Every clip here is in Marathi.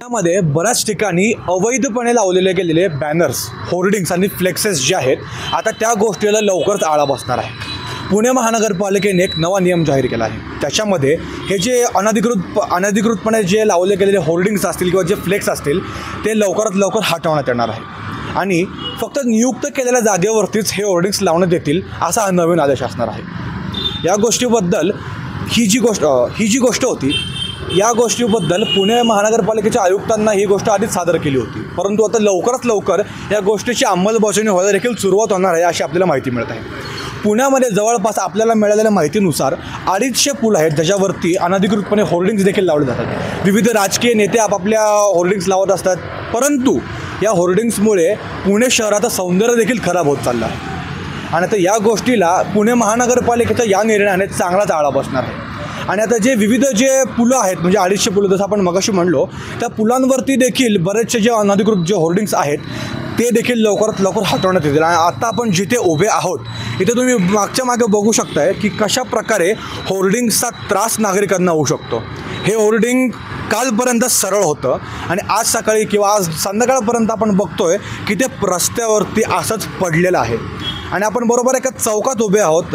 त्यामध्ये बऱ्याच ठिकाणी अवैधपणे लावलेले गेलेले बॅनर्स, होर्डिंग्स आणि फ्लेक्सेस जे आहेत, आता त्या गोष्टीला लवकरच आळा बसणार आहे. पुणे महानगरपालिकेने एक नवा नियम जाहीर केला आहे. त्याच्यामध्ये हे जे अनधिकृतपणे जे लावले गेलेले होर्डिंग्स असतील किंवा जे फ्लेक्स असतील ते लवकरात लवकर हटवण्यात येणार आहे आणि फक्त नियुक्त केलेल्या जागेवरतीच हे होर्डिंग्स लावण्यात येतील असा हा नवीन आदेश असणार आहे. या गोष्टीबद्दल ही जी गोष्ट होती, या गोष्टीबद्दल पुणे महानगरपालिकेच्या आयुक्तांना ही गोष्ट आधीच सादर केली होती, परंतु आता लवकरात लवकर या गोष्टीची अंमलबजावणी व्हायला देखील सुरुवात होणार आहे अशी आपल्याला माहिती मिळत आहे. पुण्यामध्ये जवळपास आपल्याला मिळालेल्या माहितीनुसार 250 पूल आहेत ज्याच्यावरती अनधिकृतपणे होर्डिंग्स देखील लावले जातात. विविध राजकीय नेते आपापल्या होर्डिंग्स लावत असतात, परंतु या होर्डिंग्समुळे पुणे शहराचं सौंदर्य देखील खराब होत चाललं आहे आणि आता या गोष्टीला पुणे महानगरपालिकेच्या या निर्णयाने चांगलाच आळा बसणार आहे. आणि आता जे विविध पुलं आहेत, म्हणजे 250 पुलं जसं आपण मगाशी म्हणलो, त्या पुलांवरती देखील बरेचसे जे अनधिकृत जे होर्डिंग्स आहेत ते देखील लवकरात लवकर हटवण्यात येतील. आणि आता आपण जिथे उभे आहोत इथे तुम्ही मागच्या मागे बघू शकताय की कशा प्रकारे होर्डिंग्सचा त्रास नागरिकांना होऊ शकतो. हे होर्डिंग कालपर्यंत सरळ होतं आणि आज सकाळी किंवा आज संध्याकाळपर्यंत आपण बघतोय की ते रस्त्यावरती असंच पडलेलं आहे. आणि आपण बरोबर एका चौकात उभे आहोत.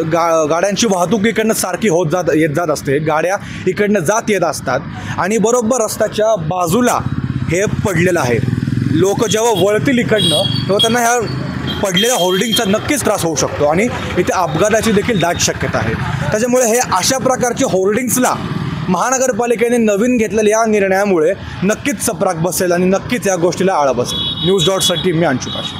गाड्यांची वाहतूक इकडनं सारखी येत जात असते, गाड्या इकडनं जात येत असतात आणि बरोबर रस्त्याच्या बाजूला हे पडलेलं आहे. लोक जेव्हा वळतील इकडनं तेव्हा त्यांना ह्या पडलेल्या होर्डिंगचा नक्कीच त्रास होऊ शकतो आणि इथे अपघाताची देखील दाट शक्यता आहे. त्याच्यामुळे हे अशा प्रकारचे होर्डिंग्सला महानगरपालिकेने नवीन घेतलेल्या या निर्णयामुळे नक्कीच चपराक बसेल आणि नक्कीच या गोष्टीला आळा बसेल. न्यूज.साठी मी अंशुकाश.